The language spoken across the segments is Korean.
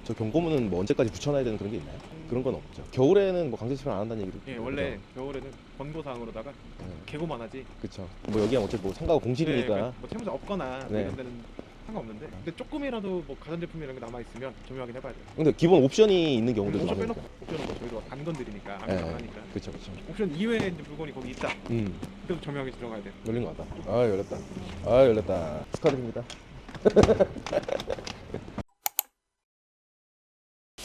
저 경고문은 뭐 언제까지 붙여놔야 되는 그런 게 있나요? 그런 건 없죠. 겨울에는 뭐 강제 집행 안 한다는 얘기도. 예, 원래 겨울에는 권고사항으로다가 네. 개고만 하지. 그렇죠. 뭐 여기가 어차피 뭐 상가가 공실이니까. 그러니까 뭐 채무자 없거나 뭐 네. 이런 데는 상관없는데, 근데 조금이라도 뭐 가전제품 이런 게 남아 있으면 점유 확인해봐야 돼요. 근데 기본 옵션이 있는 경우도 옵션 많으니까. 빼놓고, 옵션은 뭐 저희도 안 건드리니까 안 네. 하니까. 그렇죠, 그렇죠. 옵션 이외에 이제 물건이 거기 있다. 음, 그래도 점유 확인 들어가야 돼. 열린 것 같다. 아, 열렸다. 아, 열렸다. 축하드립니다.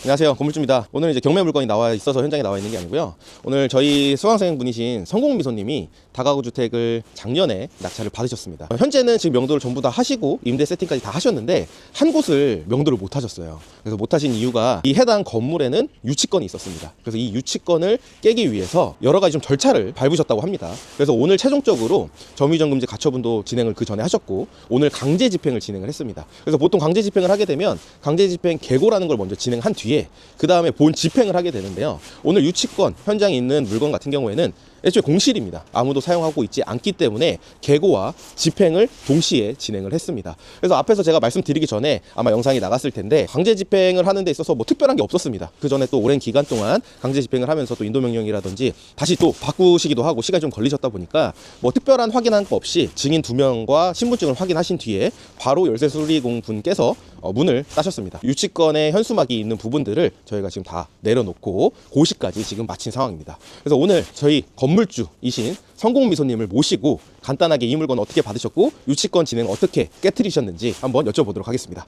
안녕하세요, 건물주입니다. 오늘 이제 경매 물건이 나와 있어서 현장에 나와 있는 게 아니고요. 오늘 저희 수강생 분이신 성공미소님이 다가구 주택을 작년에 낙찰을 받으셨습니다. 현재는 지금 명도를 전부 다 하시고 임대 세팅까지 다 하셨는데 한 곳을 명도를 못 하셨어요. 그래서 못 하신 이유가 이 해당 건물에는 유치권이 있었습니다. 그래서 이 유치권을 깨기 위해서 여러 가지 좀 절차를 밟으셨다고 합니다. 그래서 오늘 최종적으로 점유이전금지 가처분도 진행을 그 전에 하셨고 오늘 강제 집행을 진행을 했습니다. 그래서 보통 강제 집행을 하게 되면 강제 집행 계고라는 걸 먼저 진행한 뒤에 그 다음에 본 집행을 하게 되는데요. 오늘 유치권 현장에 있는 물건 같은 경우에는 애초에 공실입니다. 아무도 사용하고 있지 않기 때문에 계고와 집행을 동시에 진행을 했습니다. 그래서 앞에서 제가 말씀드리기 전에 아마 영상이 나갔을 텐데 강제 집행을 하는 데 있어서 뭐 특별한 게 없었습니다. 그 전에 또 오랜 기간 동안 강제 집행을 하면서 또 인도명령이라든지 다시 또 바꾸시기도 하고 시간이 좀 걸리셨다 보니까 뭐 특별한 확인한 거 없이 증인 2명과 신분증을 확인하신 뒤에 바로 열쇠 수리공 분께서 문을 따셨습니다. 유치권의 현수막이 있는 부분들을 저희가 지금 다 내려놓고 고시까지 지금 마친 상황입니다. 그래서 오늘 저희 건물주이신 성공미소님을 모시고 간단하게 이 물건 어떻게 받으셨고 유치권 진행 어떻게 깨트리셨는지 한번 여쭤보도록 하겠습니다.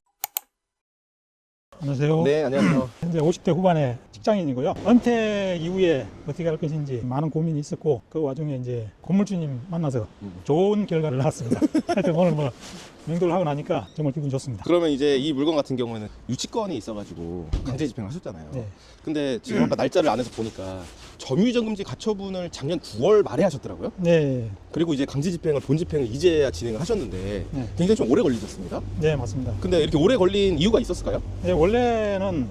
안녕하세요. 네, 안녕하세요. 현재 50대 후반의 직장인이고요. 은퇴 이후에 어떻게 할 것인지 많은 고민이 있었고 그 와중에 이제 건물주님 만나서 좋은 결과를 낳았습니다. 하여튼 오늘 뭐 명도를 하고 나니까 정말 기분 좋습니다. 그러면 이제 이 물건 같은 경우에는 유치권이 있어가지고 강제 집행을 하셨잖아요. 네. 근데 지금 아까 날짜를 안에서 보니까 점유이전금지 가처분을 작년 9월 말에 하셨더라고요. 네, 그리고 이제 강제 집행을 본 집행을 이제야 진행을 하셨는데 네. 굉장히 좀 오래 걸리셨습니다. 네 맞습니다. 근데 이렇게 오래 걸린 이유가 있었을까요? 네, 원래는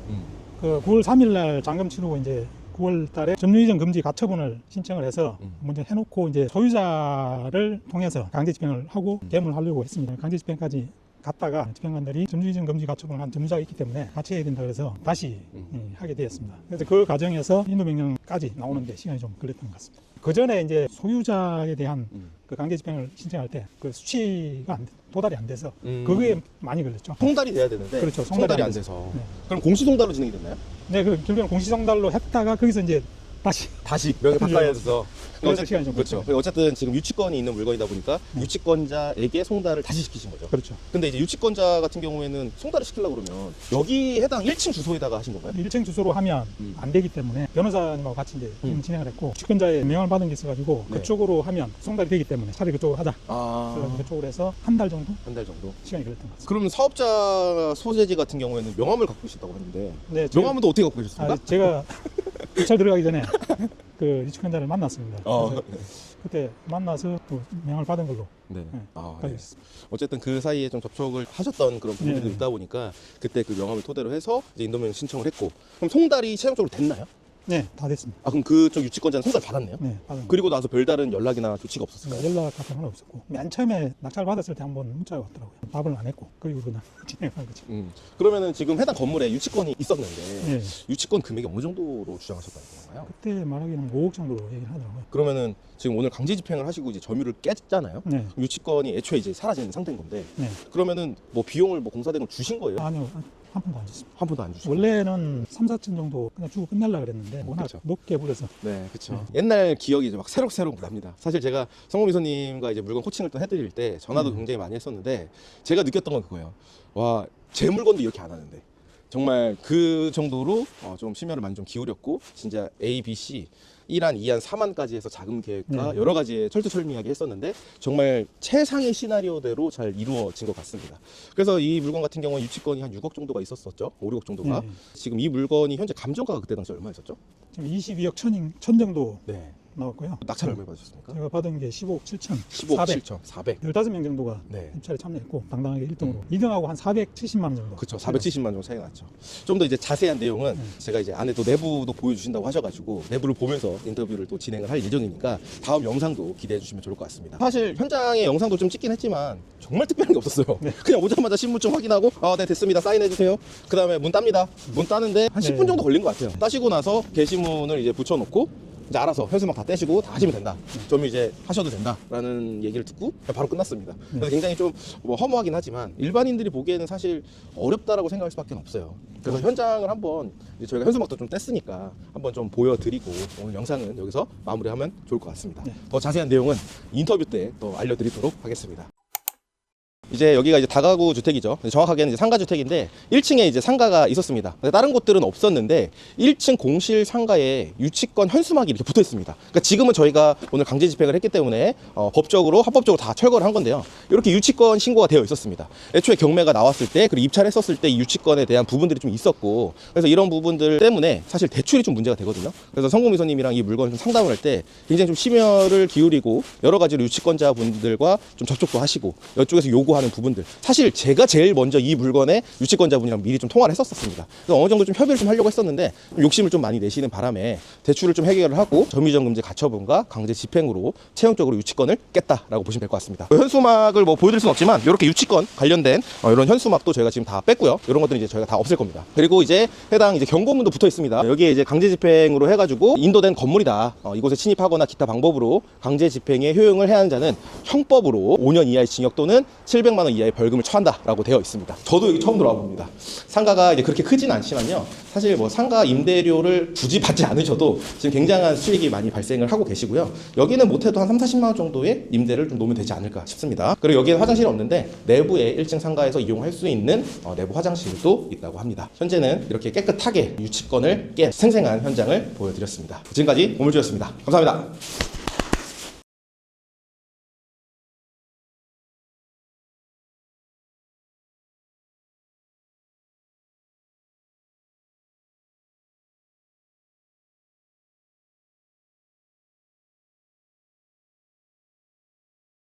그 9월 3일 날 잔금 치르고 이제 9월 달에 점유이전 금지 가처분을 신청을 해서 먼저 해놓고 이제 소유자를 통해서 강제 집행을 하고 계약을 하려고 했습니다. 강제 집행까지 갔다가 집행관들이 점유이전 금지 가처분을 한 점유자가 있기 때문에 같이 해야 된다 그래서 다시 하게 되었습니다. 그래서 그 과정에서 인도명령까지 나오는데 시간이 좀 걸렸던 것 같습니다. 그 전에 이제 소유자에 대한 그 강제 집행을 신청할 때 그 수치가 도달이 안 돼서 그거에 많이 걸렸죠. 송달이 돼야 되는데 그렇죠. 송달이 안 돼서. 네. 그럼 공시송달로 진행이 됐나요? 네, 그 결국엔 공시송달로 했다가 거기서 이제 다시 명예 바꿔야 돼서. 그래서 시간이 좀 그렇죠. 걸렸어요. 어쨌든 지금 유치권이 있는 물건이다 보니까 유치권자에게 송달을 다시 시키신 거죠. 그렇죠. 근데 이제 유치권자 같은 경우에는 송달을 시키려고 그러면 여기 해당 1층 주소에다가 하신 건가요? 1층 주소로 하면 안 되기 때문에 변호사님하고 같이 이제 진행을 했고 주권자의 명을 받은 게 있어가지고 네. 그쪽으로 하면 송달이 되기 때문에 차라리 그쪽으로 하자. 아, 그래서 그쪽으로 해서 한 달 정도 한 달 정도. 시간이 걸렸던 것 같습니다. 그러면 사업자 소재지 같은 경우에는 명함을 갖고 계셨다고 했는데 네, 명함은 또 어떻게 갖고 계셨습니까? 제가 입찰 들어가기 전에 그 유치권자를 만났습니다. 어. 그래서 그때 만나서 또 명을 받은 걸로 네. 네, 아, 가지고 네. 있습니다. 어쨌든 그 사이에 좀 접촉을 하셨던 그런 부분들이 네. 있다 보니까 그때 그 명함을 토대로 해서 이제 인도명령 신청을 했고 그럼 송달이 최종적으로 됐나요? 네, 다 됐습니다. 아 그럼 그쪽 유치권자는 송달 받았네요? 네, 받은 그리고 나서 별다른 연락이나 조치가 없었을까요? 연락 같은 건 없었고 맨 처음에 낙찰 받았을 때 한번 문자가 왔더라고요. 답을 안 했고 그리고 그냥 진행한 거죠. 그러면은 지금 해당 건물에 유치권이 있었는데 네. 유치권 금액이 어느 정도로 주장하셨다는 건가요? 그때 말하기는 5억 정도로 얘기를 하더라고요. 그러면은 지금 오늘 강제 집행을 하시고 이제 점유를 깼잖아요. 네. 유치권이 애초에 이제 사라지는 상태인 건데 네. 그러면은 뭐 비용을 뭐 공사대금 주신 거예요? 아니요, 한 푼도 안 줬습니다. 한 푼도 안 주시고. 원래는 3, 4천 정도 그냥 주고 끝내려고 그랬는데 워낙 그쵸. 높게 부려서 네, 그렇죠. 옛날 기억이 이제 막 새록새록 납니다. 사실 제가 성공미소님과 이제 물건 코칭을 또 해드릴 때 전화도 굉장히 많이 했었는데 제가 느꼈던 건 그거예요. 와, 제 물건도 이렇게 안 하는데 정말 그 정도로 좀 심혈을 많이 좀 기울였고 진짜 A, B, C 1안, 2안, 3안까지 해서 자금 계획과 여러 가지 철두철미하게 했었는데 정말 최상의 시나리오대로 잘 이루어진 것 같습니다. 그래서 이 물건 같은 경우는 유치권이 한 6억 정도가 있었었죠. 5, 6억 정도가. 네. 지금 이 물건이 현재 감정가가 그때 당시 얼마였었죠? 지금 22억 천 정도 네. 나왔고요. 낙찰 얼마 받으셨습니까? 제가 받은 게 15억 7천 15억 400. 7천 400. 15명 정도가 네. 입찰에 참여했고 당당하게 1등으로 2등하고 한 470만 원 정도. 그렇죠. 470만 정도 차이가 났죠. 좀 더 이제 자세한 내용은 제가 이제 안에 또 내부도 보여주신다고 하셔가지고 내부를 보면서 인터뷰를 또 진행을 할 예정이니까 다음 영상도 기대해 주시면 좋을 것 같습니다. 사실 현장의 영상도 좀 찍긴 했지만 정말 특별한 게 없었어요. 그냥 오자마자 신분증 확인하고 네 됐습니다. 사인해 주세요. 그 다음에 문 땁니다. 문 따는데 한 10분 정도 걸린 것 같아요. 따시고 나서 게시문을 이제 붙여놓고 이제 알아서 현수막 다 떼시고 다 하시면 된다. 좀 이제 하셔도 된다라는 얘기를 듣고 바로 끝났습니다. 그래서 굉장히 좀 뭐 허무하긴 하지만 일반인들이 보기에는 사실 어렵다라고 생각할 수밖에 없어요. 그래서 현장을 한번 이제 저희가 현수막도 좀 뗐으니까 한번 좀 보여드리고 오늘 영상은 여기서 마무리하면 좋을 것 같습니다. 더 자세한 내용은 인터뷰 때 또 알려드리도록 하겠습니다. 이제 여기가 이제 다가구 주택이죠. 정확하게는 이제 상가 주택인데 1층에 이제 상가가 있었습니다. 다른 곳들은 없었는데 1층 공실 상가에 유치권 현수막이 이렇게 붙어 있습니다. 그러니까 지금은 저희가 오늘 강제 집행을 했기 때문에 법적으로 합법적으로 다 철거를 한 건데요. 이렇게 유치권 신고가 되어 있었습니다. 애초에 경매가 나왔을 때 그리고 입찰했었을 때 이 유치권에 대한 부분들이 좀 있었고 그래서 이런 부분들 때문에 사실 대출이 좀 문제가 되거든요. 그래서 성공미소님이랑 이 물건을 좀 상담을 할 때 굉장히 좀 심혈을 기울이고 여러 가지로 유치권자 분들과 좀 접촉도 하시고 이쪽에서 요구하는 부분들 사실 제가 제일 먼저 이 물건의 유치권자분이랑 미리 좀 통화를 했었습니다. 그래서 어느 정도 좀 협의를 좀 하려고 했었는데 좀 욕심을 좀 많이 내시는 바람에 대출을 좀 해결을 하고 점유정금제 가처분과 강제 집행으로 최종적으로 유치권을 깼다라고 보시면 될 것 같습니다. 현수막을 뭐 보여드릴 수는 없지만 이렇게 유치권 관련된 이런 현수막도 저희가 지금 다 뺐고요. 이런 것들은 이제 저희가 다 없앨 겁니다. 그리고 이제 해당 이제 경고문도 붙어 있습니다. 여기에 이제 강제 집행으로 해가지고 인도된 건물이다. 이곳에 침입하거나 기타 방법으로 강제 집행에 효용을 해야 하는 자는 형법으로 5년 이하의 징역 또는 700만 원 이하의 벌금을 처한다라고 되어 있습니다. 저도 여기 처음 들어와 봅니다. 상가가 이제 그렇게 크진 않지만요. 사실 뭐 상가 임대료를 굳이 받지 않으셔도 지금 굉장한 수익이 많이 발생을 하고 계시고요. 여기는 못해도 한 3, 40만 원 정도의 임대를 좀 놓으면 되지 않을까 싶습니다. 그리고 여기는 화장실이 없는데 내부에 1층 상가에서 이용할 수 있는 내부 화장실도 있다고 합니다. 현재는 이렇게 깨끗하게 유치권을 깬 생생한 현장을 보여드렸습니다. 지금까지 고물주였습니다. 감사합니다.